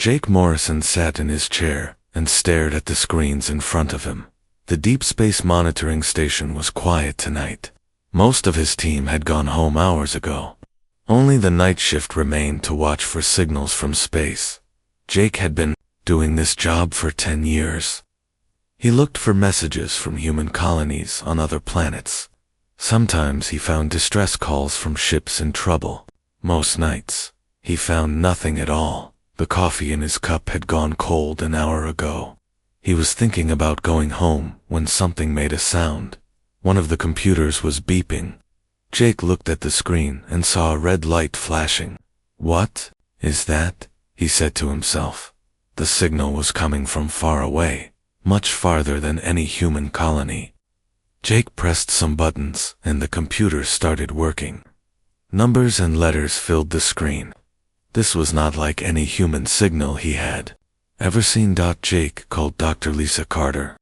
Jake Morrison sat in his chair and stared at the screens in front of him. The deep space monitoring station was quiet tonight. Most of his team had gone home hours ago. Only the night shift remained to watch for signals from space. Jake had been doing this job for 10 years. He looked for messages from human colonies on other planets. Sometimes he found distress calls from ships in trouble. Most nights, he found nothing at all. The coffee in his cup had gone cold an hour ago. He was thinking about going home when something made a sound. One of the computers was beeping. Jake looked at the screen and saw a red light flashing. "What is that?" he said to himself. The signal was coming from far away, much farther than any human colony. Jake pressed some buttons and the computer started working. Numbers and letters filled the screen. This was not like any human signal he had ever seen. Jake called Dr. Lisa Carter.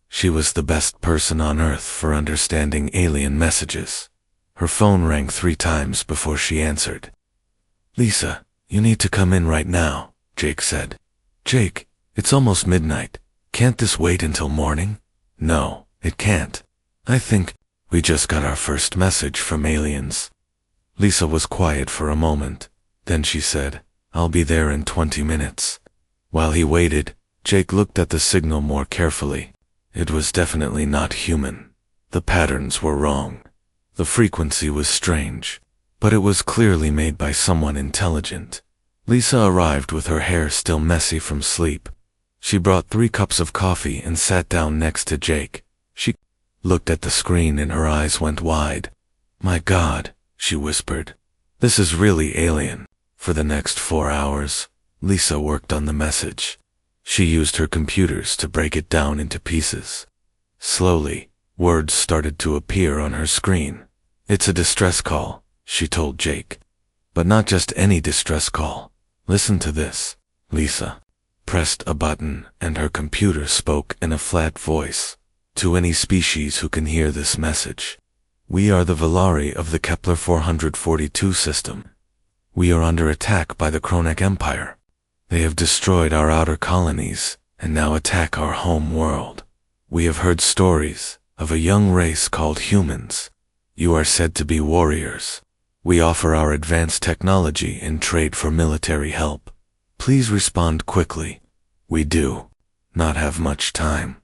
She was the best person on Earth for understanding alien messages. Her phone rang 3 times before she answered. "Lisa, you need to come in right now," Jake said. "Jake, it's almost midnight. Can't this wait until morning?" "No, it can't. I think we just got our first message from aliens." Lisa was quiet for a moment. Then she said, "I'll be there in 20 minutes. While he waited, Jake looked at the signal more carefully. It was definitely not human. The patterns were wrong. The frequency was strange, but it was clearly made by someone intelligent. Lisa arrived with her hair still messy from sleep. She brought 3 cups of coffee and sat down next to Jake. She looked at the screen and her eyes went wide. "My God," she whispered. "This is really alien." For the next 4 hours, Lisa worked on the message. She used her computers to break it down into pieces. Slowly, words started to appear on her screen. "It's a distress call," she told Jake. "But not just any distress call. Listen to this." Lisa pressed a button and her computer spoke in a flat voice. "To any species who can hear this message. We are the Valari of the Kepler 442 system. We are under attack by the Kronak Empire. They have destroyed our outer colonies and now attack our home world. We have heard stories of a young race called humans. You are said to be warriors. We offer our advanced technology in trade for military help. Please respond quickly. We do not have much time."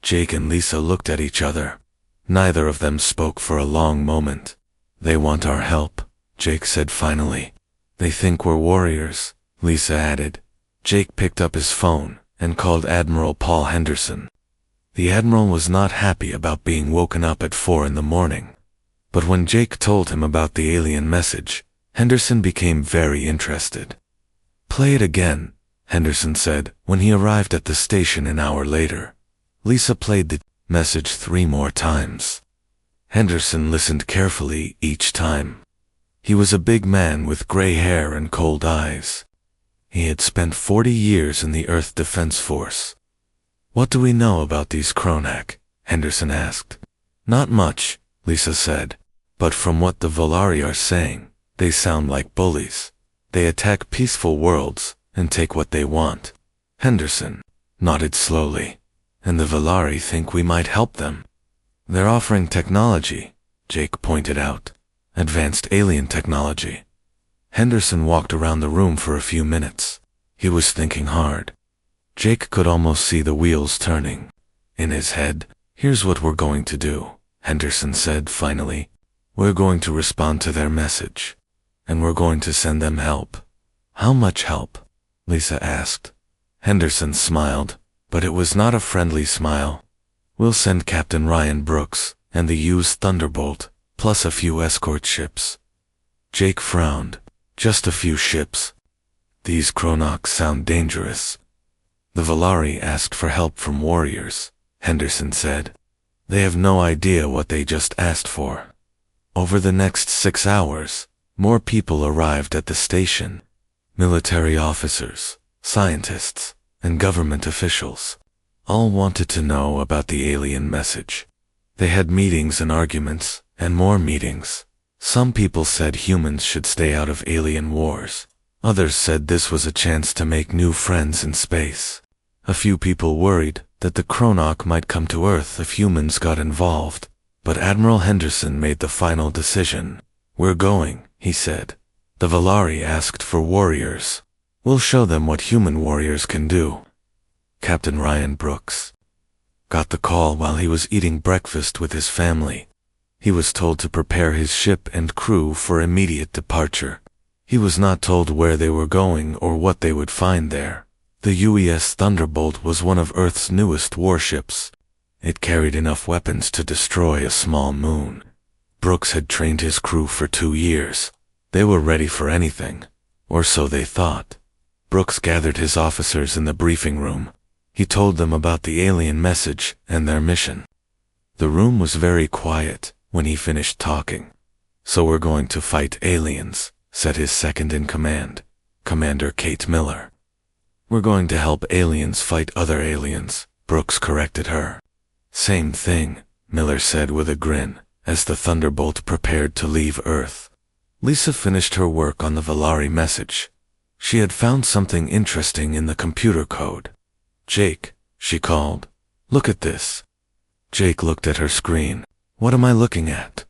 Jake and Lisa looked at each other. Neither of them spoke for a long moment. "They want our help," Jake said finally. "They think we're warriors," Lisa added. Jake picked up his phone and called Admiral Paul Henderson. The Admiral was not happy about being woken up at 4 in the morning. But when Jake told him about the alien message, Henderson became very interested. "Play it again," Henderson said when he arrived at the station an hour later. Lisa played the message 3 more times. Henderson listened carefully each time. He was a big man with gray hair and cold eyes. He had spent 40 years in the Earth Defense Force. "What do we know about these Kronak?" Henderson asked. "Not much," Lisa said. "But from what the Valari are saying, they sound like bullies. They attack peaceful worlds and take what they want." Henderson nodded slowly. "And the Valari think we might help them." "They're offering technology," Jake pointed out. "Advanced alien technology." Henderson walked around the room for a few minutes. He was thinking hard. Jake could almost see the wheels turning. In his head, "Here's what we're going to do," Henderson said finally. "We're going to respond to their message. And we're going to send them help." "How much help?" Lisa asked. Henderson smiled, but it was not a friendly smile. "We'll send Captain Ryan Brooks and the used Thunderbolt, plus a few escort ships." Jake frowned. "Just a few ships? These Kronak sound dangerous." "The Valari asked for help from warriors," Henderson said. "They have no idea what they just asked for." Over the next 6 hours, more people arrived at the station. Military officers, scientists, and government officials. All wanted to know about the alien message. They had meetings and arguments, and more meetings. Some people said humans should stay out of alien wars. Others said this was a chance to make new friends in space. A few people worried that the Chronarch might come to Earth if humans got involved, but Admiral Henderson made the final decision. "We're going," he said. "The Valari asked for warriors. We'll show them what human warriors can do." Captain Ryan Brooks got the call while he was eating breakfast with his family. He was told to prepare his ship and crew for immediate departure. He was not told where they were going or what they would find there. The UES Thunderbolt was one of Earth's newest warships. It carried enough weapons to destroy a small moon. Brooks had trained his crew for 2 years. They were ready for anything, or so they thought. Brooks gathered his officers in the briefing room. He told them about the alien message and their mission. The room was very quiet when he finished talking. "So we're going to fight aliens," said his second-in-command, Commander Kate Miller. "We're going to help aliens fight other aliens," Brooks corrected her. "Same thing," Miller said with a grin, as the Thunderbolt prepared to leave Earth. Lisa finished her work on the Valari message. She had found something interesting in the computer code. "Jake," she called, "look at this." Jake looked at her screen. "What am I looking at?"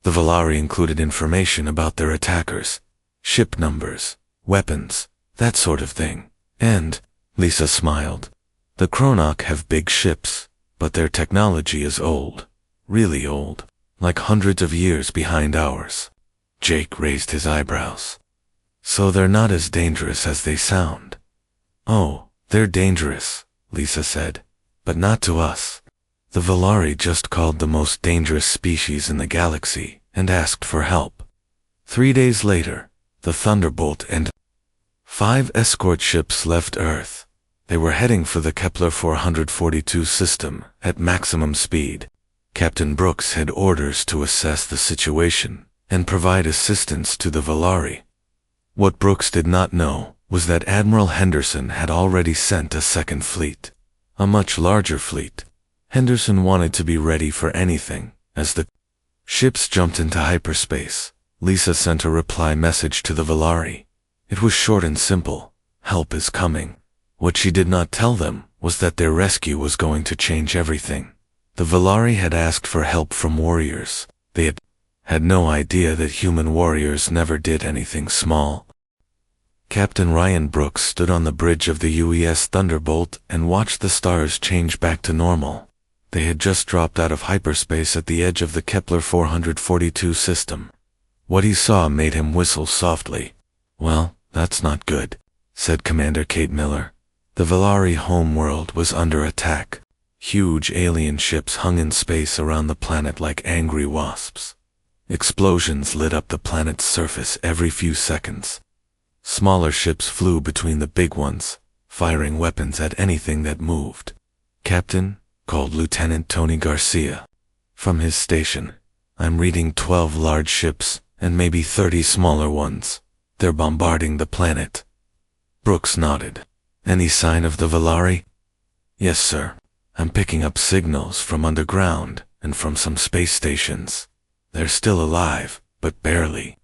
The Valari included information about their attackers, ship numbers, weapons, that sort of thing. And, Lisa smiled, the Chronarch have big ships, but their technology is old, really old, like hundreds of years behind ours. Jake raised his eyebrows. "So they're not as dangerous as they sound." "Oh, they're dangerous," Lisa said, "but not to us. The Valari just called the most dangerous species in the galaxy and asked for help." 3 days later, the Thunderbolt and 5 escort ships left Earth. They were heading for the Kepler 442 system at maximum speed. Captain Brooks had orders to assess the situation and provide assistance to the Valari. What Brooks did not know was that Admiral Henderson had already sent a second fleet, a much larger fleet. Henderson wanted to be ready for anything. As the ships jumped into hyperspace, Lisa sent a reply message to the Valari. It was short and simple: "Help is coming." What she did not tell them was that their rescue was going to change everything. The Valari had asked for help from warriors. They had no idea that human warriors never did anything small. Captain Ryan Brooks stood on the bridge of the UES Thunderbolt and watched the stars change back to normal. They had just dropped out of hyperspace at the edge of the Kepler 442 system. What he saw made him whistle softly. "Well, that's not good," said Commander Kate Miller. The Valari homeworld was under attack. Huge alien ships hung in space around the planet like angry wasps. Explosions lit up the planet's surface every few seconds. Smaller ships flew between the big ones, firing weapons at anything that moved. "Captain," called Lieutenant Tony Garcia from his station, "I'm reading 12 large ships and maybe 30 smaller ones. They're bombarding the planet." Brooks nodded. "Any sign of the Valari?" "Yes, sir. I'm picking up signals from underground and from some space stations. They're still alive, but barely."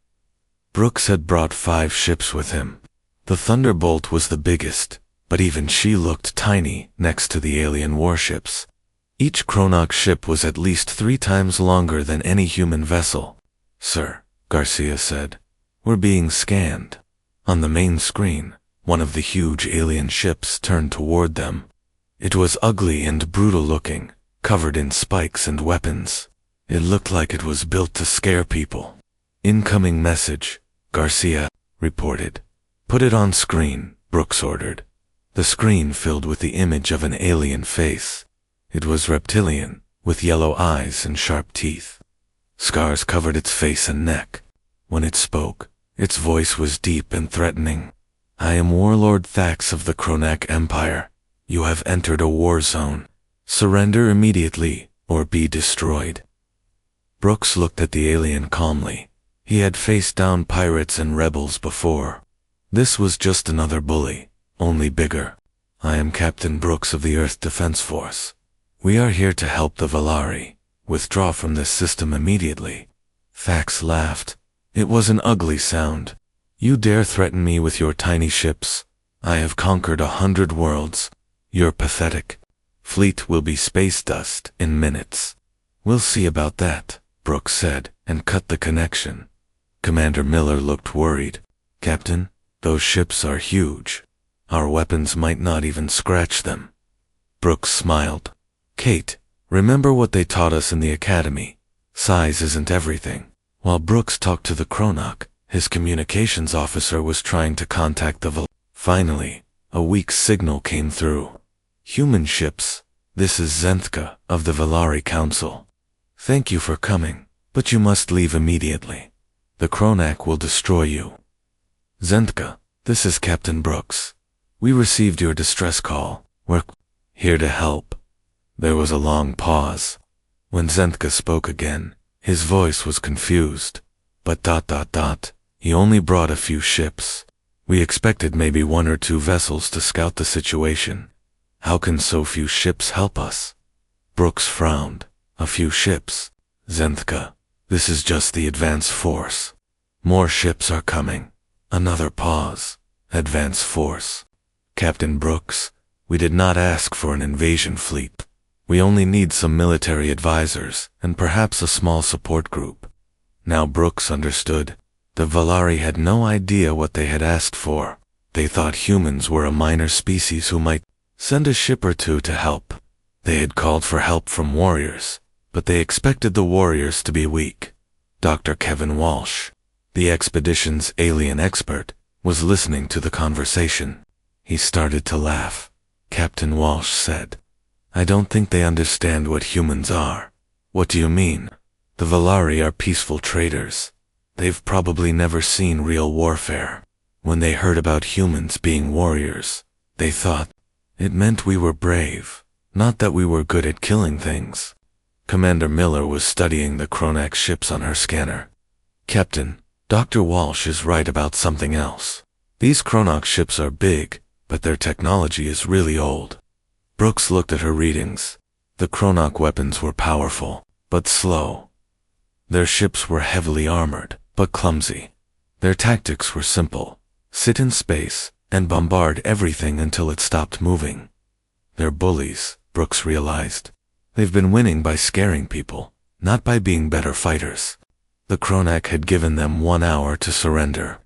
Brooks had brought 5 ships with him. The Thunderbolt was the biggest, but even she looked tiny next to the alien warships. Each Chronarch ship was at least 3 times longer than any human vessel. "Sir," Garcia said, "we're being scanned." On the main screen, one of the huge alien ships turned toward them. It was ugly and brutal looking, covered in spikes and weapons. It looked like it was built to scare people. "Incoming message," Garcia reported. "Put it on screen," Brooks ordered. The screen filled with the image of an alien face. It was reptilian, with yellow eyes and sharp teeth. Scars covered its face and neck. When it spoke, its voice was deep and threatening. "I am Warlord Thax of the Chronarch Empire. You have entered a war zone. Surrender immediately, or be destroyed." Brooks looked at the alien calmly. He had faced down pirates and rebels before. This was just another bully, only bigger. "I am Captain Brooks of the Earth Defense Force. We are here to help the Valari. Withdraw from this system immediately." Thax laughed. It was an ugly sound. You dare threaten me with your tiny ships? I have conquered 100 worlds. You're pathetic. Fleet will be space dust in minutes. We'll see about that, Brooks said, and cut the connection. Commander Miller looked worried. Captain, those ships are huge. Our weapons might not even scratch them. Brooks smiled. Kate, remember what they taught us in the academy. Size isn't everything. While Brooks talked to the Chronoc, his communications officer was trying to contact the Finally, a weak signal came through. Human ships, this is Zenthka of the Valari Council. Thank you for coming, but you must leave immediately. The Chronac will destroy you. Zenthka, this is Captain Brooks. We received your distress call. We're here to help. There was a long pause. When Zenthka spoke again, his voice was confused. But ... he only brought a few ships. We expected maybe 1 or 2 vessels to scout the situation. How can so few ships help us? Brooks frowned. A few ships. Zenthka, this is just the advance force. More ships are coming. Another pause. Advance force. Captain Brooks, we did not ask for an invasion fleet. We only need some military advisors, and perhaps a small support group. Now Brooks understood. The Valari had no idea what they had asked for. They thought humans were a minor species who might send a ship or two to help. They had called for help from warriors, but they expected the warriors to be weak. Dr. Kevin Walsh, the expedition's alien expert, was listening to the conversation. He started to laugh. Captain Walsh said, I don't think they understand what humans are. What do you mean? The Valari are peaceful traders. They've probably never seen real warfare. When they heard about humans being warriors, they thought it meant we were brave, not that we were good at killing things. Commander Miller was studying the Chronac ships on her scanner. Captain, Dr. Walsh is right about something else. These Chronoc ships are big, but their technology is really old. Brooks looked at her readings. The Chronoc weapons were powerful, but slow. Their ships were heavily armored, but clumsy. Their tactics were simple. Sit in space and bombard everything until it stopped moving. They're bullies, Brooks realized. They've been winning by scaring people, not by being better fighters. The Chronac had given them 1 hour to surrender.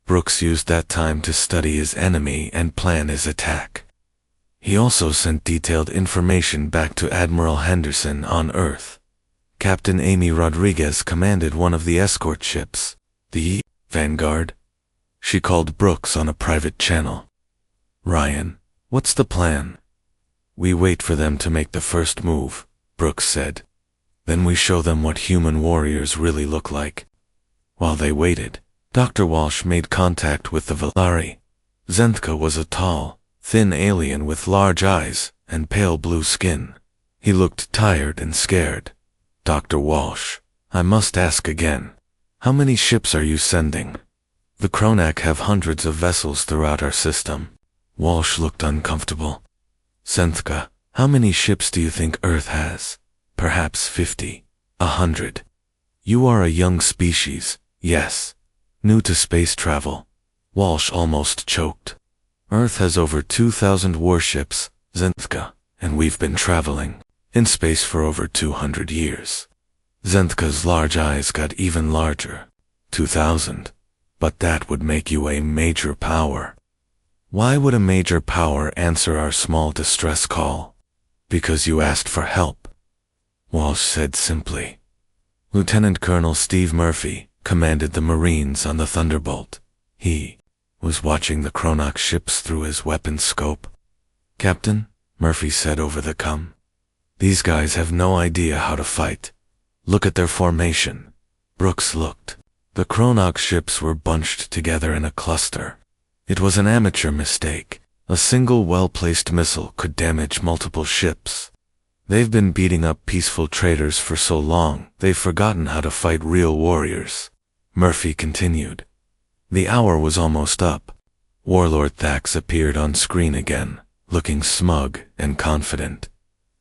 Brooks used that time to study his enemy and plan his attack. He also sent detailed information back to Admiral Henderson on Earth. Captain Amy Rodriguez commanded one of the escort ships, the Vanguard. She called Brooks on a private channel. Ryan, what's the plan? We wait for them to make the first move, Brooks said. Then we show them what human warriors really look like. While they waited, Dr. Walsh made contact with the Valari. Zenthka was a tall, thin alien with large eyes and pale blue skin. He looked tired and scared. Dr. Walsh, I must ask again. How many ships are you sending? The Chronac have hundreds of vessels throughout our system. Walsh looked uncomfortable. Zenthka, how many ships do you think Earth has? Perhaps 50, 100. You are a young species, yes. New to space travel. Walsh almost choked. Earth has over 2,000 warships, Zenthka, and we've been traveling in space for over 200 years. Zenthka's large eyes got even larger. 2,000. But that would make you a major power. Why would a major power answer our small distress call? Because you asked for help. Walsh said simply. Lieutenant Colonel Steve Murphy commanded the Marines on the Thunderbolt. He was watching the Chronoc ships through his weapon scope. Captain, Murphy said over the com. These guys have no idea how to fight. Look at their formation. Brooks looked. The Chronoc ships were bunched together in a cluster. It was an amateur mistake. A single well-placed missile could damage multiple ships. They've been beating up peaceful traders for so long, they've forgotten how to fight real warriors. Murphy continued. The hour was almost up. Warlord Thax appeared on screen again, looking smug and confident.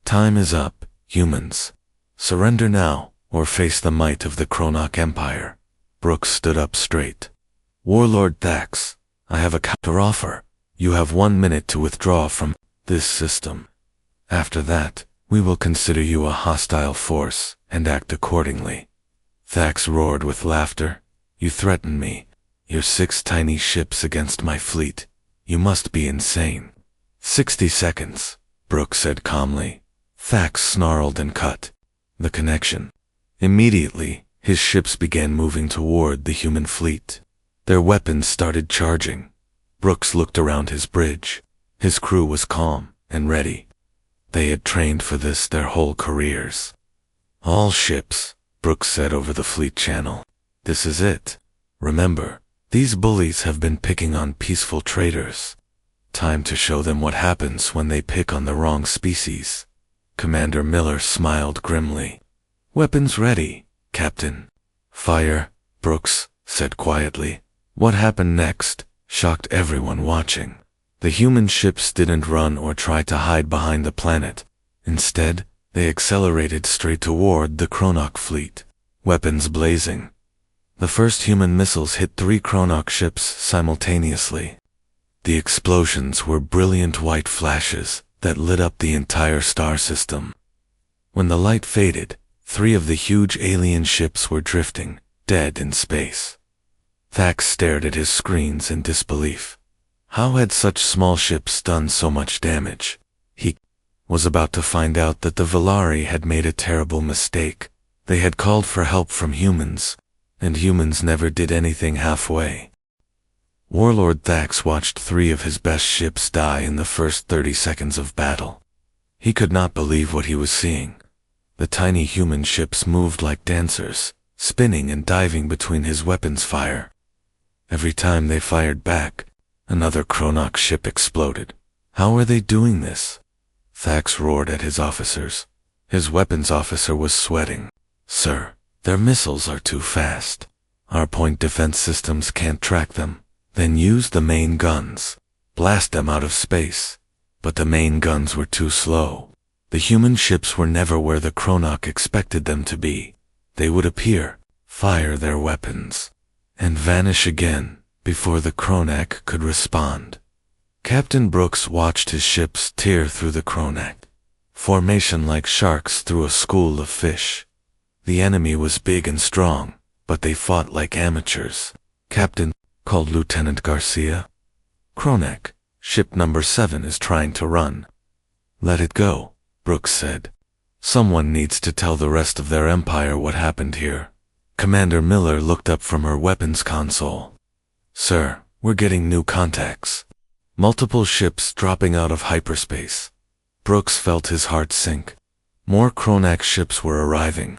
Time is up, humans. Surrender now, or face the might of the Chronoc Empire. Brooks stood up straight. Warlord Thax, I have a counter-offer. You have 1 minute to withdraw from this system. After that, we will consider you a hostile force and act accordingly. Thax roared with laughter. You threaten me. Your 6 tiny ships against my fleet. You must be insane. 60 seconds, Brooks said calmly. Thax snarled and cut the connection. Immediately, his ships began moving toward the human fleet. Their weapons started charging. Brooks looked around his bridge. His crew was calm and ready. They had trained for this their whole careers. All ships, Brooks said over the fleet channel. This is it. Remember, these bullies have been picking on peaceful traders. Time to show them what happens when they pick on the wrong species. Commander Miller smiled grimly. Weapons ready, Captain. Fire, Brooks said quietly. What happened next shocked everyone watching. The human ships didn't run or try to hide behind the planet. Instead, they accelerated straight toward the Chronok fleet, weapons blazing. The first human missiles hit 3 Chronok ships simultaneously. The explosions were brilliant white flashes that lit up the entire star system. When the light faded, 3 of the huge alien ships were drifting, dead in space. Thax stared at his screens in disbelief. How had such small ships done so much damage? He was about to find out that the Velari had made a terrible mistake. They had called for help from humans, and humans never did anything halfway. Warlord Thax watched 3 of his best ships die in the first 30 seconds of battle. He could not believe what he was seeing. The tiny human ships moved like dancers, spinning and diving between his weapons fire. Every time they fired back, another Chronok ship exploded. How were they doing this? Thax roared at his officers. His weapons officer was sweating. Sir, their missiles are too fast. Our point defense systems can't track them. Then use the main guns. Blast them out of space. But the main guns were too slow. The human ships were never where the Chronok expected them to be. They would appear, fire their weapons, and vanish again before the Chronok could respond. Captain Brooks watched his ships tear through the Chronok, formation like sharks through a school of fish. The enemy was big and strong, but they fought like amateurs. Captain, called Lieutenant Garcia. Chronok, ship number 7 is trying to run. Let it go, Brooks said. Someone needs to tell the rest of their empire what happened here. Commander Miller looked up from her weapons console. Sir, we're getting new contacts. Multiple ships dropping out of hyperspace. Brooks felt his heart sink. More Chronok ships were arriving.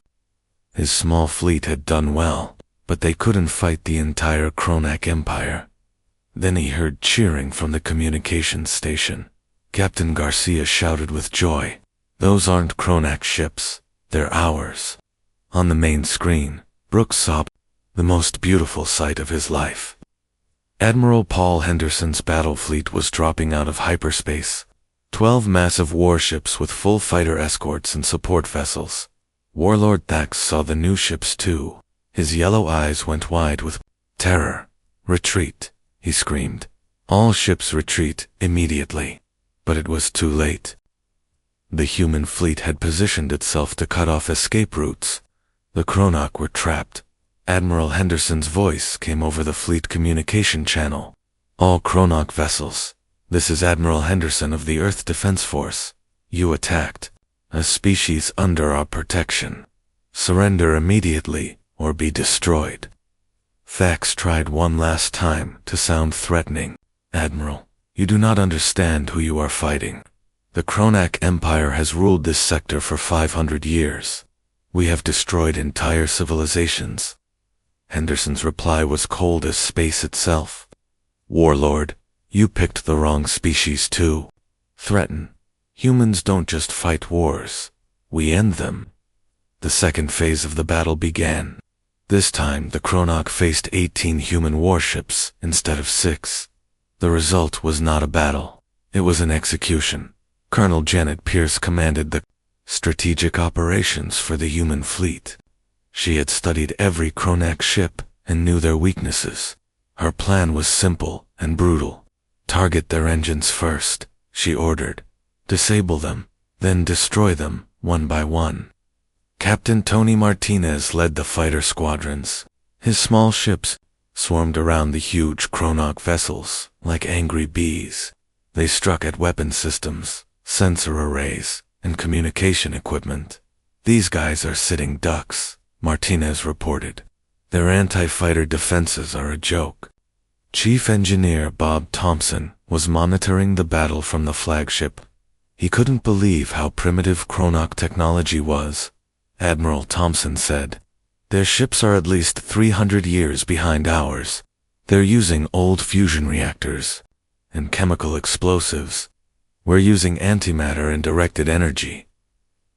His small fleet had done well, but they couldn't fight the entire Chronok Empire. Then he heard cheering from the communications station. Captain Garcia shouted with joy. Those aren't Chronok ships, they're ours. On the main screen, Brooks saw the most beautiful sight of his life. Admiral Paul Henderson's battle fleet was dropping out of hyperspace. 12 massive warships with full fighter escorts and support vessels. Warlord Thax saw the new ships too. His yellow eyes went wide with terror. Retreat, he screamed. All ships retreat immediately. But it was too late. The human fleet had positioned itself to cut off escape routes. The Chronok were trapped. Admiral Henderson's voice came over the fleet communication channel. All Chronok vessels. This is Admiral Henderson of the Earth Defense Force. You attacked a species under our protection. Surrender immediately or be destroyed. Thax tried one last time to sound threatening. Admiral, you do not understand who you are fighting. The Chronok Empire has ruled this sector for 500 years. We have destroyed entire civilizations. Henderson's reply was cold as space itself. Warlord, you picked the wrong species too. Threaten. Humans don't just fight wars. We end them. The second phase of the battle began. This time the Chronok faced 18 human warships instead of 6. The result was not a battle. It was an execution. Colonel Janet Pierce commanded the strategic operations for the human fleet. She had studied every Chronok ship and knew their weaknesses. Her plan was simple and brutal. Target their engines first, she ordered. Disable them, then destroy them, one by one. Captain Tony Martinez led the fighter squadrons. His small ships swarmed around the huge Chronoc vessels like angry bees. They struck at weapon systems, sensor arrays, and communication equipment. These guys are sitting ducks, Martinez reported. Their anti-fighter defenses are a joke. Chief Engineer Bob Thompson was monitoring the battle from the flagship. He couldn't believe how primitive Chronoc technology was. Admiral Thompson said, "Their ships are at least 300 years behind ours. They're using old fusion reactors and chemical explosives. We're using antimatter and directed energy."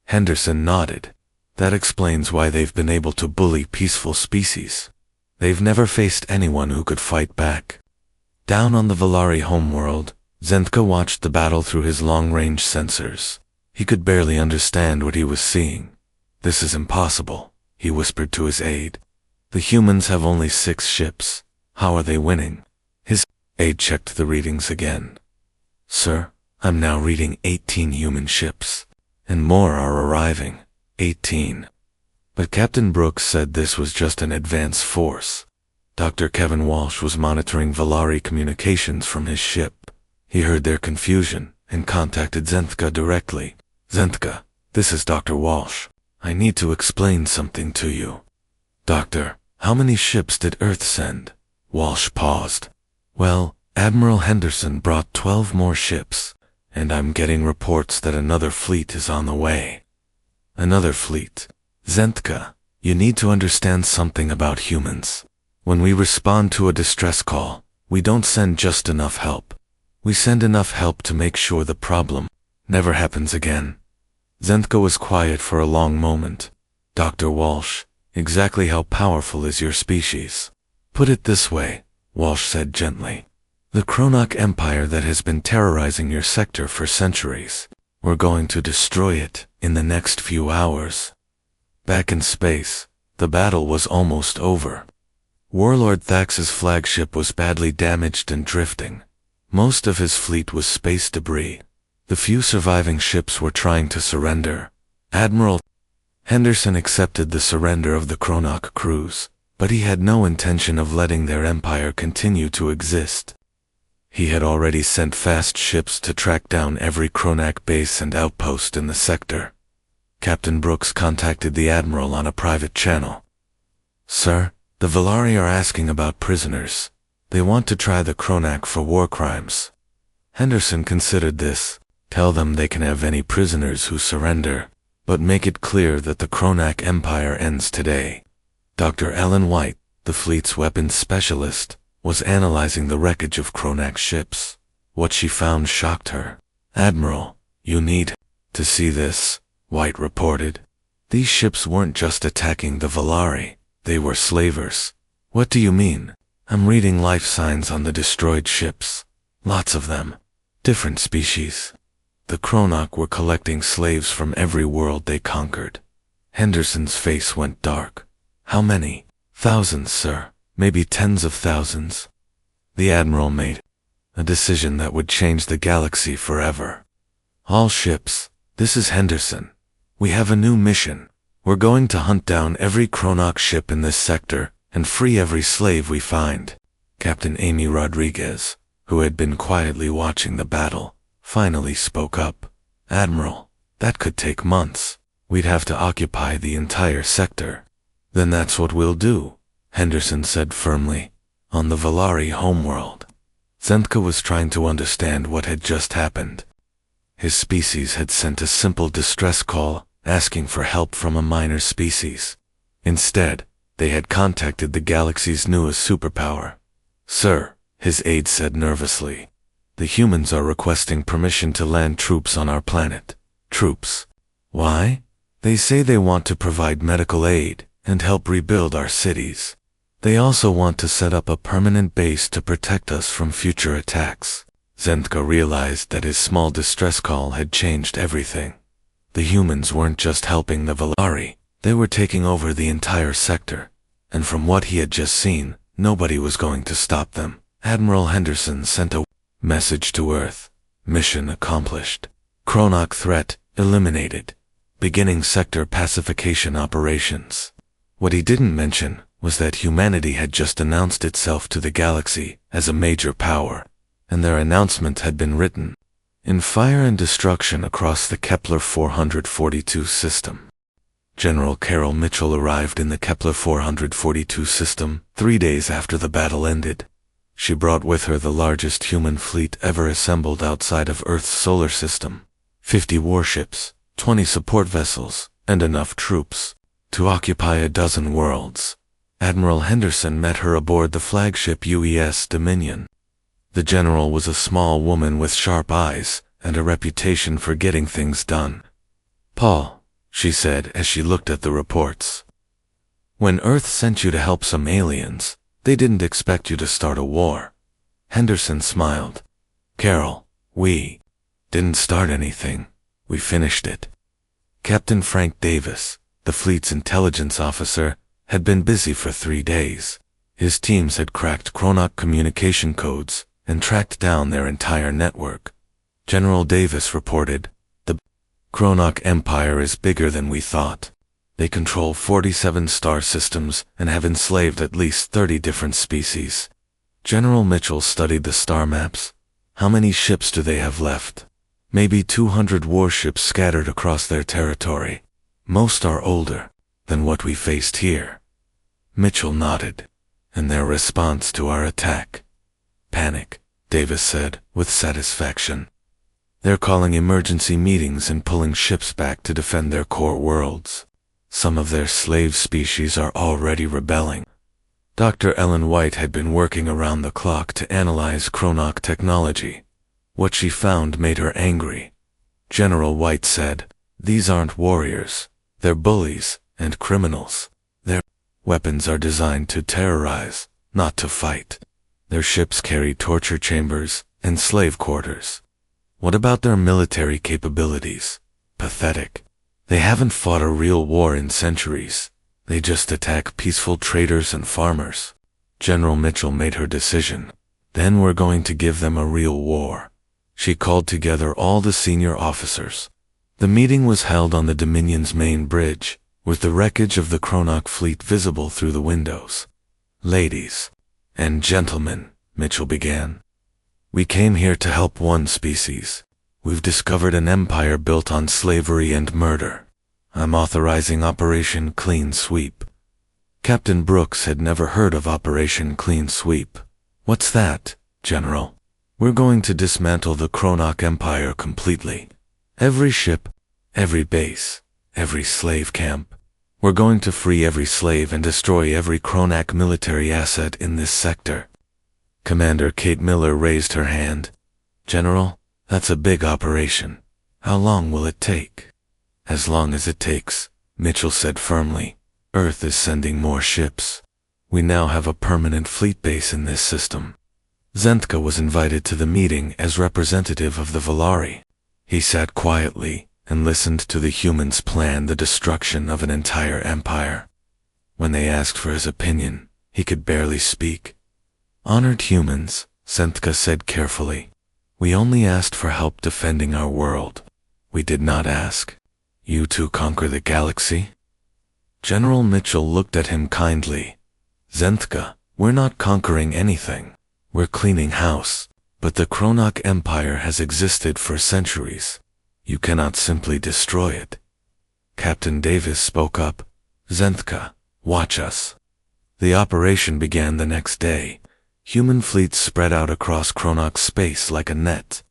Henderson nodded. That explains why they've been able to bully peaceful species. They've never faced anyone who could fight back. Down on the Valari homeworld, Zentka watched the battle through his long-range sensors. He could barely understand what he was seeing. "This is impossible," he whispered to his aide. "The humans have only 6 ships. How are they winning?" His aide checked the readings again. "Sir, I'm now reading 18 human ships, and more are arriving. 18. But Captain Brooks said this was just an advance force. Dr. Kevin Walsh was monitoring Valari communications from his ship. He heard their confusion and contacted Zentka directly. "Zentka, this is Dr. Walsh. I need to explain something to you." "Doctor, how many ships did Earth send?" Walsh paused. "Well, Admiral Henderson brought 12 more ships, and I'm getting reports that another fleet is on the way." "Another fleet? Zentka, you need to understand something about humans. When we respond to a distress call, we don't send just enough help. We send enough help to make sure the problem never happens again." Zentka was quiet for a long moment. "Dr. Walsh, exactly how powerful is your species?" "Put it this way," Walsh said gently. "The Chronoc Empire that has been terrorizing your sector for centuries. We're going to destroy it in the next few hours." Back in space, the battle was almost over. Warlord Thax's flagship was badly damaged and drifting. Most of his fleet was space debris. The few surviving ships were trying to surrender. Admiral Henderson accepted the surrender of the Chronoc crews, but he had no intention of letting their empire continue to exist. He had already sent fast ships to track down every Chronoc base and outpost in the sector. Captain Brooks contacted the Admiral on a private channel. "Sir, the Valari are asking about prisoners. They want to try the Chronoc for war crimes." Henderson considered this. "Tell them they can have any prisoners who surrender, but make it clear that the Chronoc Empire ends today." Dr. Ellen White, the fleet's weapons specialist, was analyzing the wreckage of Chronoc ships. What she found shocked her. "Admiral, you need to see this," White reported. "These ships weren't just attacking the Valari, they were slavers." "What do you mean?" "I'm reading life signs on the destroyed ships. Lots of them. Different species. The Chronoc were collecting slaves from every world they conquered." Henderson's face went dark. "How many?" "Thousands, sir. Maybe tens of thousands." The Admiral made a decision that would change the galaxy forever. "All ships, this is Henderson. We have a new mission. We're going to hunt down every Chronoc ship in this sector and free every slave we find." Captain Amy Rodriguez, who had been quietly watching the battle, finally spoke up. "Admiral, that could take months. We'd have to occupy the entire sector." "Then that's what we'll do," Henderson said firmly. "On the Valari homeworld." Zentka was trying to understand what had just happened. His species had sent a simple distress call asking for help from a minor species. Instead, they had contacted the galaxy's newest superpower. "Sir," his aide said nervously, "the humans are requesting permission to land troops on our planet." "Troops? Why?" "They say they want to provide medical aid and help rebuild our cities. They also want to set up a permanent base to protect us from future attacks." Zentka realized that his small distress call had changed everything. The humans weren't just helping the Valari, they were taking over the entire sector, and from what he had just seen, Nobody was going to stop them. Admiral Henderson sent a message to Earth. Mission accomplished. Chronoc threat eliminated. Beginning sector pacification operations. What he didn't mention was that humanity had just announced itself to the galaxy as a major power, and their announcement had been written in fire and destruction across the Kepler 442 system. General Carol Mitchell arrived in the Kepler 442 system 3 days after the battle ended. She brought with her the largest human fleet ever assembled outside of Earth's solar system. 50 warships, 20 support vessels, and enough troops to occupy a dozen worlds. Admiral Henderson met her aboard the flagship UES Dominion. The general was a small woman with sharp eyes and a reputation for getting things done. "Paul," she said as she looked at the reports, "when Earth sent you to help some aliens, they didn't expect you to start a war." Henderson smiled. "Carol, we didn't start anything. We finished it." Captain Frank Davis, the fleet's intelligence officer, had been busy for 3 days. His teams had cracked Chronoc communication codes and tracked down their entire network. General Davis reported, "The Chronoc Empire is bigger than we thought. They control 47 star systems and have enslaved at least 30 different species." General Mitchell studied the star maps. "How many ships do they have left?" "Maybe 200 warships scattered across their territory. Most are older than what we faced here." Mitchell nodded. "And their response to our attack?" "Panic," Davis said, with satisfaction. "They're calling emergency meetings and pulling ships back to defend their core worlds. Some of their slave species are already rebelling." Dr. Ellen White had been working around the clock to analyze Chronoc technology. What she found made her angry. General White said, "These aren't warriors. They're bullies and criminals. Their weapons are designed to terrorize, not to fight. Their ships carry torture chambers and slave quarters. What about their military capabilities? Pathetic. They haven't fought a real war in centuries. They just attack peaceful traders and farmers." General Mitchell made her decision. "Then we're going to give them a real war." She called together all the senior officers. The meeting was held on the Dominion's main bridge, with the wreckage of the Chronoc fleet visible through the windows. "Ladies and gentlemen," Mitchell began, "we came here to help one species. We've discovered an empire built on slavery and murder. I'm authorizing Operation Clean Sweep." Captain Brooks had never heard of Operation Clean Sweep. "What's that, General?" "We're going to dismantle the Chronoc Empire completely. Every ship, every base, every slave camp. We're going to free every slave and destroy every Chronoc military asset in this sector." Commander Kate Miller raised her hand. "General, that's a big operation. How long will it take?" "As long as it takes," Mitchell said firmly. "Earth is sending more ships. We now have a permanent fleet base in this system." Zentka was invited to the meeting as representative of the Valari. He sat quietly and listened to the humans plan the destruction of an entire empire. When they asked for his opinion, he could barely speak. "Honored humans," Zentka said carefully, "we only asked for help defending our world. We did not ask you to conquer the galaxy." General Mitchell looked at him kindly. "Zentka, we're not conquering anything. We're cleaning house. But the Chronoc Empire has existed for centuries. You cannot simply destroy it." Captain Davis spoke up. "Zentka, watch us." The operation began the next day. Human fleets spread out across Chronoc space like a net.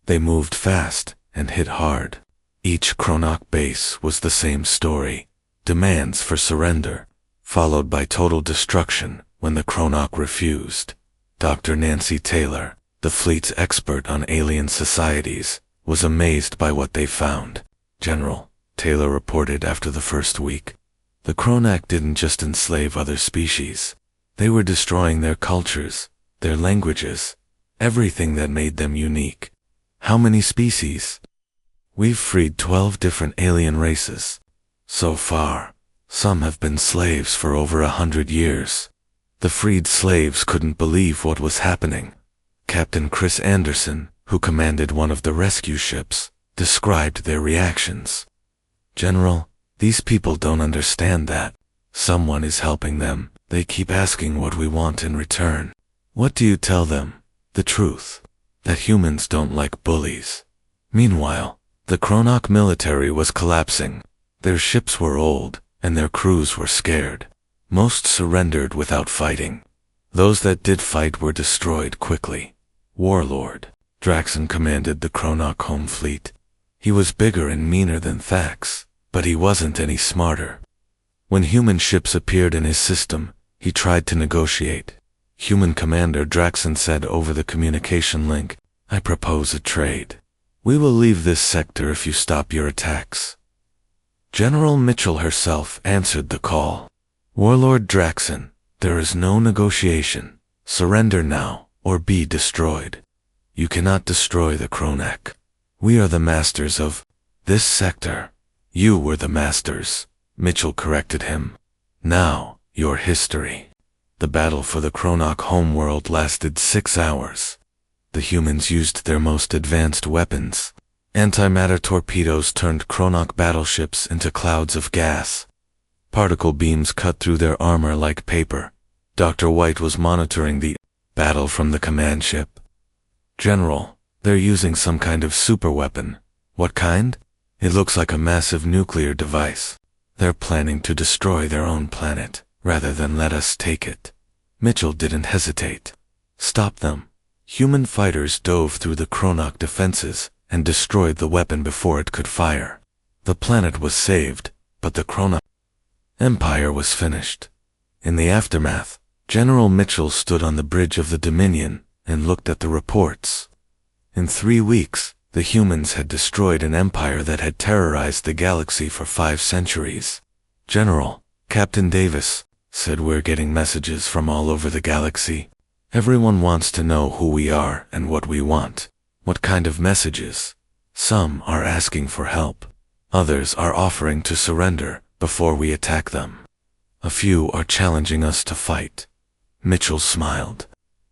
They moved fast and hit hard. Each Chronoc base was the same story: demands for surrender, followed by total destruction when the Chronoc refused. Dr. Nancy Taylor, the fleet's expert on alien societies, was amazed by what they found. "General," Taylor reported after the first week, "the Chronoc didn't just enslave other species. They were destroying their cultures, their languages, everything that made them unique." "How many species?" "We've freed 12 different alien races. So far, some have been slaves for over 100 years. The freed slaves couldn't believe what was happening. Captain Chris Anderson, who commanded one of the rescue ships, described their reactions. "General, these people don't understand that. Someone is helping them. They keep asking what we want in return. What do you tell them? The truth. That humans don't like bullies." Meanwhile, the Kronok military was collapsing. Their ships were old, and their crews were scared. Most surrendered without fighting. Those that did fight were destroyed quickly. Warlord Draxon commanded the Kronok home fleet. He was bigger and meaner than Thax, but he wasn't any smarter. When human ships appeared in his system, he tried to negotiate. Human Commander Draxon said over the communication link, "I propose a trade. We will leave this sector if you stop your attacks." General Mitchell herself answered the call. "Warlord Draxon, there is no negotiation. Surrender now, or be destroyed. You cannot destroy the Kronak. We are the masters of this sector." "You were the masters," Mitchell corrected him. "Now, your history." The battle for the Kronok homeworld lasted 6 hours. The humans used their most advanced weapons. Antimatter torpedoes turned Kronok battleships into clouds of gas. Particle beams cut through their armor like paper. Dr. White was monitoring the battle from the command ship. "General, they're using some kind of superweapon." "What kind?" "It looks like a massive nuclear device. They're planning to destroy their own planet, rather than let us take it." Mitchell didn't hesitate. "Stop them." Human fighters dove through the Kronok defenses and destroyed the weapon before it could fire. The planet was saved, but the Kronok Empire was finished. In the aftermath, General Mitchell stood on the bridge of the Dominion and looked at the reports. In 3 weeks, the humans had destroyed an empire that had terrorized the galaxy for 5 centuries. "General," Captain Davis said, "we're getting messages from all over the galaxy. Everyone wants to know who we are and what we want." "What kind of messages?" "Some are asking for help. Others are offering to surrender before we attack them. A few are challenging us to fight." Mitchell smiled.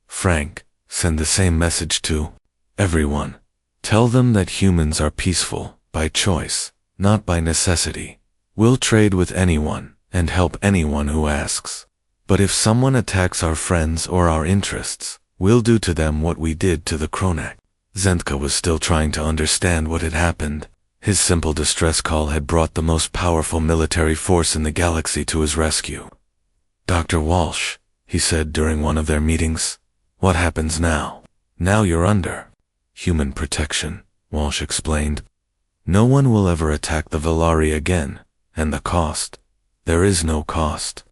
"Frank, send the same message to everyone. Tell them that humans are peaceful, by choice, not by necessity. We'll trade with anyone and help anyone who asks. But if someone attacks our friends or our interests, we'll do to them what we did to the Kronak." Zentka was still trying to understand what had happened. His simple distress call had brought the most powerful military force in the galaxy to his rescue. "Dr. Walsh," he said during one of their meetings, "what happens now?" "Now you're under human protection," Walsh explained. "No one will ever attack the Valari again, and the cost? There is no cost.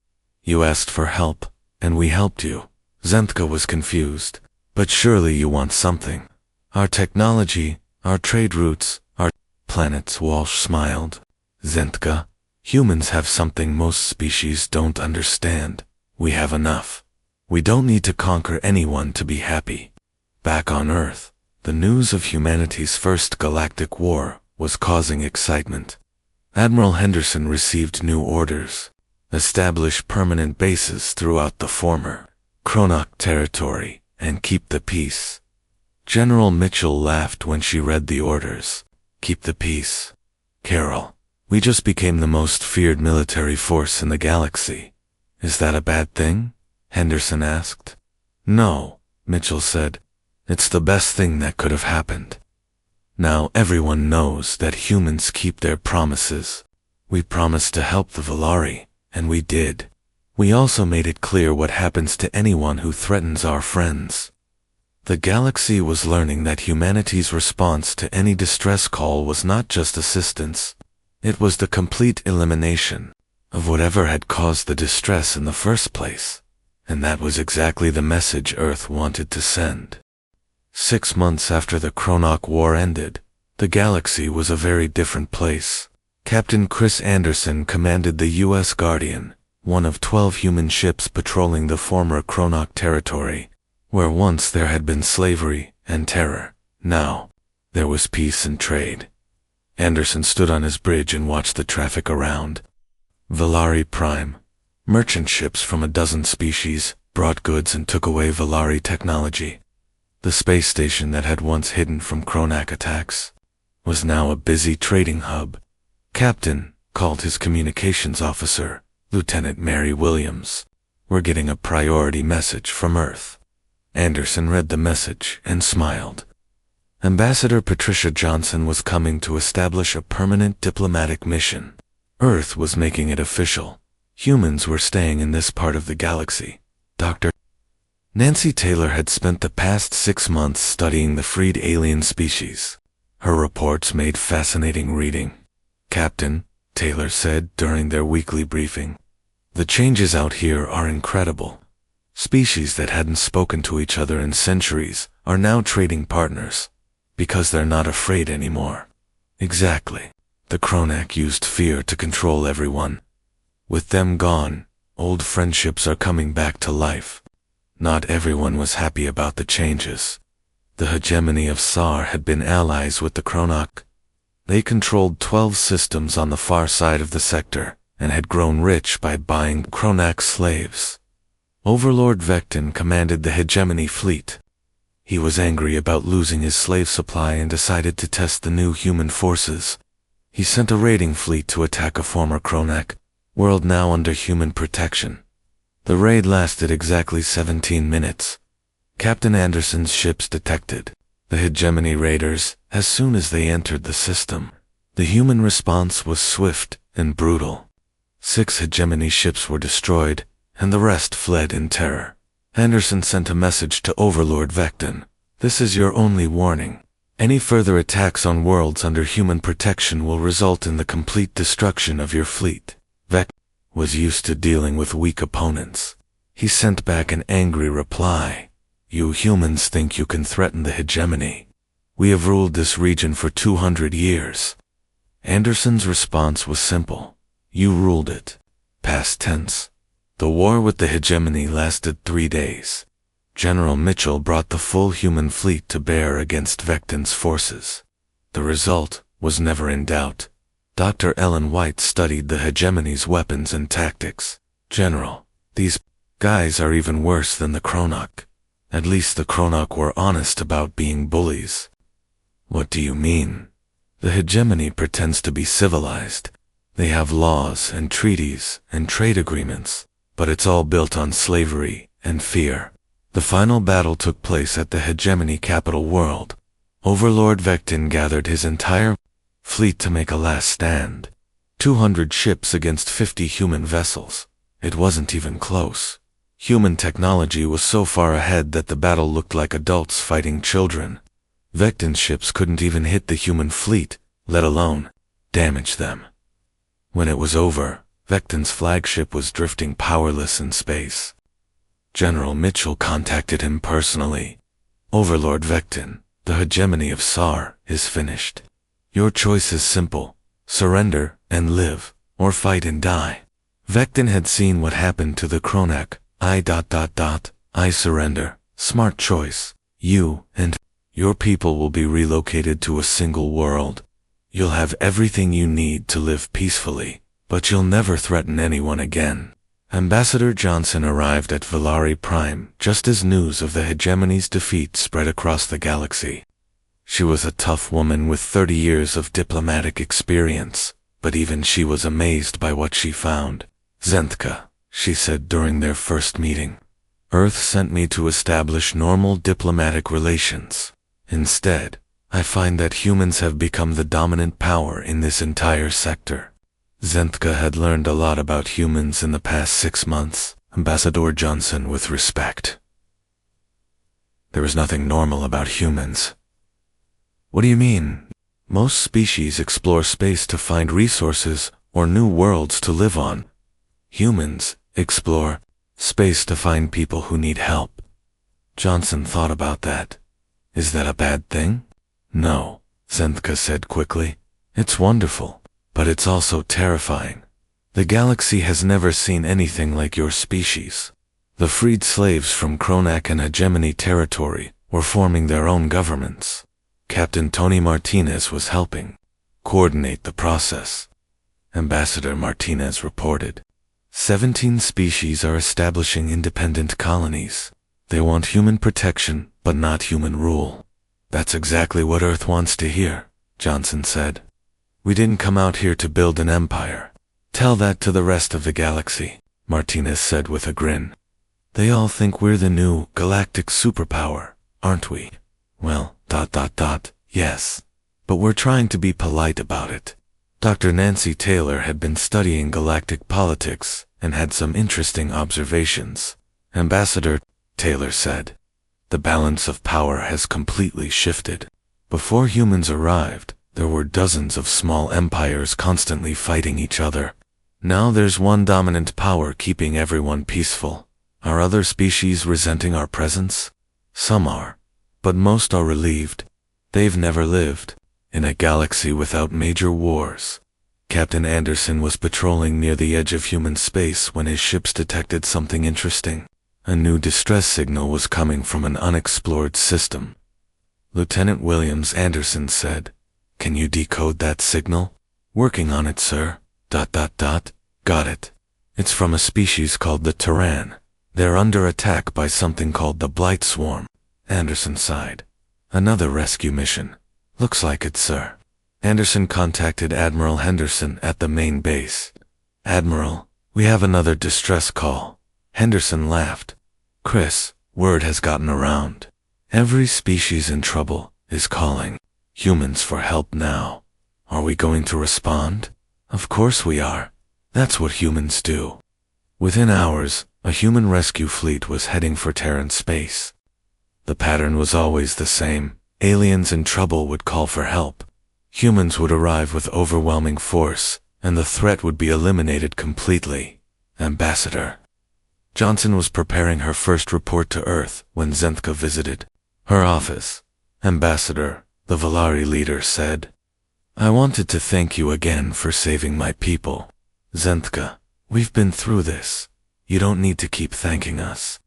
You asked for help, and we helped you." Zentka was confused. "But surely you want something." "Our technology, our trade routes, our planets," Walsh smiled. "Zentka, humans have something most species don't understand. We have enough. We don't need to conquer anyone to be happy." Back on Earth, the news of humanity's first galactic war was causing excitement. Admiral Henderson received new orders. Establish permanent bases throughout the former Kronok territory and keep the peace. General Mitchell laughed when she read the orders. "Keep the peace. Carol, we just became the most feared military force in the galaxy. Is that a bad thing?" Henderson asked. "No," Mitchell said. "It's the best thing that could have happened. Now everyone knows that humans keep their promises. We promised to help the Valari, and we did. We also made it clear what happens to anyone who threatens our friends." The galaxy was learning that humanity's response to any distress call was not just assistance. It was the complete elimination of whatever had caused the distress in the first place. And that was exactly the message Earth wanted to send. 6 months after the Kronok War ended, the galaxy was a very different place. Captain Chris Anderson commanded the U.S. Guardian, one of 12 human ships patrolling the former Kronok territory, where once there had been slavery and terror. Now, there was peace and trade. Anderson stood on his bridge and watched the traffic around. Valari Prime, Merchant ships from a dozen species brought goods and took away Valari technology. The space station that had once hidden from Kronak attacks was now a busy trading hub. Captain called his communications officer, Lieutenant Mary Williams. "We're getting a priority message from Earth." Anderson read the message and smiled. Ambassador Patricia Johnson was coming to establish a permanent diplomatic mission. Earth was making it official. Humans were staying in this part of the galaxy. Dr. Nancy Taylor had spent the past 6 months studying the freed alien species. Her reports made fascinating reading. "Captain," Taylor said during their weekly briefing, "the changes out here are incredible. Species that hadn't spoken to each other in centuries are now trading partners, because they're not afraid anymore." Exactly. The Kronak used fear to control everyone. With them gone, old friendships are coming back to life. Not everyone was happy about the changes. The hegemony of SAR had been allies with the Kronak. They controlled 12 systems on the far side of the sector and had grown rich by buying Kronak slaves. Overlord Vectin commanded the hegemony fleet. He was angry about losing his slave supply and decided to test the new human forces. He sent a raiding fleet to attack a former Kronak world now under human protection. The raid lasted exactly 17 minutes. Captain Anderson's ships detected the hegemony raiders as soon as they entered the system. The human response was swift and brutal. 6 hegemony ships were destroyed, and the rest fled in terror. Anderson sent a message to Overlord Vectin. "This is your only warning. Any further attacks on worlds under human protection will result in the complete destruction of your fleet." Vectin was used to dealing with weak opponents. He sent back an angry reply. "You humans think you can threaten the hegemony. We have ruled this region for 200 years. Anderson's response was simple. "You ruled it." Past tense. The war with the hegemony lasted 3 days. General Mitchell brought the full human fleet to bear against Vectin's forces. The result was never in doubt. Dr. Ellen White studied the hegemony's weapons and tactics. "General, these guys are even worse than the Kronak. At least the Kronak were honest about being bullies." "What do you mean?" "The hegemony pretends to be civilized. They have laws and treaties and trade agreements, but it's all built on slavery and fear." The final battle took place at the hegemony capital world. Overlord Vectin gathered his entire fleet to make a last stand. 200 ships against 50 human vessels. It wasn't even close. Human technology was so far ahead that the battle looked like adults fighting children. Vectin's ships couldn't even hit the human fleet, let alone damage them. When it was over, Vectin's flagship was drifting powerless in space. General Mitchell contacted him personally. "Overlord Vectin, the hegemony of SAR is finished. Your choice is simple: surrender and live, or fight and die." Vectin had seen what happened to the Kronak. I surrender. Smart choice. You and your people will be relocated to a single world. You'll have everything you need to live peacefully, but you'll never threaten anyone again. Ambassador Johnson arrived at Valari Prime just as news of the hegemony's defeat spread across the galaxy. She was a tough woman with 30 years of diplomatic experience, but even she was amazed by what she found. "Zenthka," she said during their first meeting, "Earth sent me to establish normal diplomatic relations. Instead, I find that humans have become the dominant power in this entire sector." Zenthka had learned a lot about humans in the past 6 months. Ambassador Johnson with respect. "There is nothing normal about humans." "What do you mean?" "Most species explore space to find resources or new worlds to live on. Humans explore space to find people who need help." Johnson thought about that. "Is that a bad thing?" "No," Zenthka said quickly. "It's wonderful. But it's also terrifying. The galaxy has never seen anything like your species. The freed slaves from Kronak and hegemony territory were forming their own governments. Captain Tony Martinez was helping coordinate the process." Ambassador Martinez reported. 17 species are establishing independent colonies. They want human protection, but not human rule. That's exactly what Earth wants to hear, Johnson said. We didn't come out here to build an empire. Tell that to the rest of the galaxy, Martinez said with a grin. They all think we're the new galactic superpower, aren't we? Well, yes. But we're trying to be polite about it. Dr. Nancy Taylor had been studying galactic politics and had some interesting observations. Ambassador, Taylor said, the balance of power has completely shifted. Before humans arrived, there were dozens of small empires constantly fighting each other. Now there's one dominant power keeping everyone peaceful. Are other species resenting our presence? Some are, but most are relieved. They've never lived in a galaxy without major wars. Captain Anderson was patrolling near the edge of human space when his ships detected something interesting. A new distress signal was coming from an unexplored system. Lieutenant Williams Anderson said, "Can you decode that signal?" "Working on it, sir. ... Got it. It's from a species called the Terran. They're under attack by something called the Blight Swarm." Anderson sighed. "Another rescue mission. Looks like it, sir." Anderson contacted Admiral Henderson at the main base. "Admiral, we have another distress call." Henderson laughed. "Chris, word has gotten around. Every species in trouble is calling humans for help now. Are we going to respond?" "Of course we are. That's what humans do." Within hours, a human rescue fleet was heading for Terran space. The pattern was always the same. Aliens in trouble would call for help. Humans would arrive with overwhelming force, and the threat would be eliminated completely. Ambassador. Johnson was preparing her first report to Earth when Zenthka visited her office. "Ambassador," the Valari leader said, "I wanted to thank you again for saving my people." "Zenthka, we've been through this. You don't need to keep thanking us."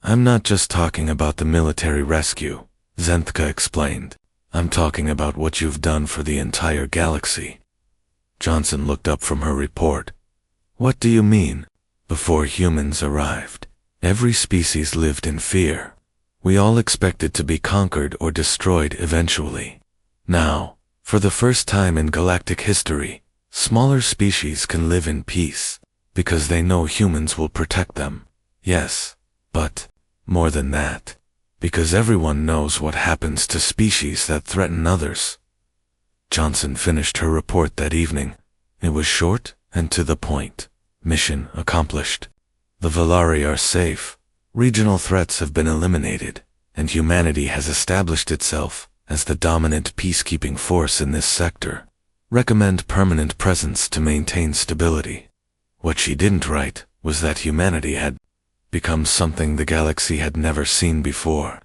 "I'm not just talking about the military rescue," Zenthka explained. "I'm talking about what you've done for the entire galaxy." Johnson looked up from her report. "What do you mean?" "Before humans arrived, every species lived in fear. We all expected to be conquered or destroyed eventually. Now, for the first time in galactic history, smaller species can live in peace, because they know humans will protect them. Yes, but more than that, because everyone knows what happens to species that threaten others." Johnson finished her report that evening. It was short and to the point. Mission accomplished. The Valari are safe. Regional threats have been eliminated, and humanity has established itself as the dominant peacekeeping force in this sector. Recommend permanent presence to maintain stability. What she didn't write was that humanity had become something the galaxy had never seen before.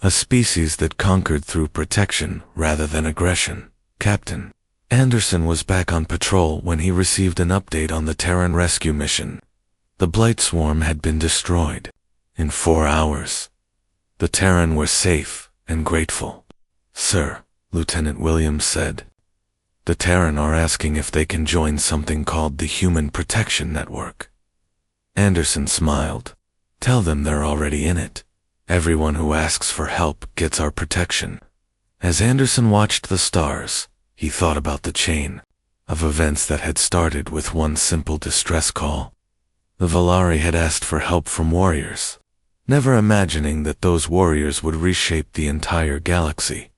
A species that conquered through protection rather than aggression. Captain Anderson was back on patrol when he received an update on the Terran rescue mission. The Blight Swarm had been destroyed in 4 hours. The Terran were safe and grateful. "Sir," Lieutenant Williams said, "the Terran are asking if they can join something called the Human Protection Network." Anderson smiled. "Tell them they're already in it. Everyone who asks for help gets our protection." As Anderson watched the stars, he thought about the chain of events that had started with one simple distress call. The Valari had asked for help from warriors, never imagining that those warriors would reshape the entire galaxy.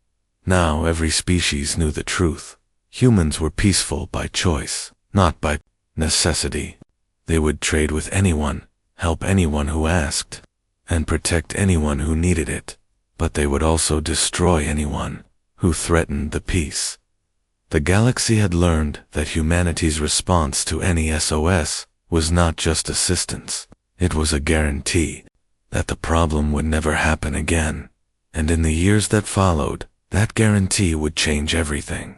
Now every species knew the truth. Humans were peaceful by choice, not by necessity. They would trade with anyone, help anyone who asked, and protect anyone who needed it. But they would also destroy anyone who threatened the peace. The galaxy had learned that humanity's response to any SOS was not just assistance. It was a guarantee that the problem would never happen again. And in the years that followed, that guarantee would change everything.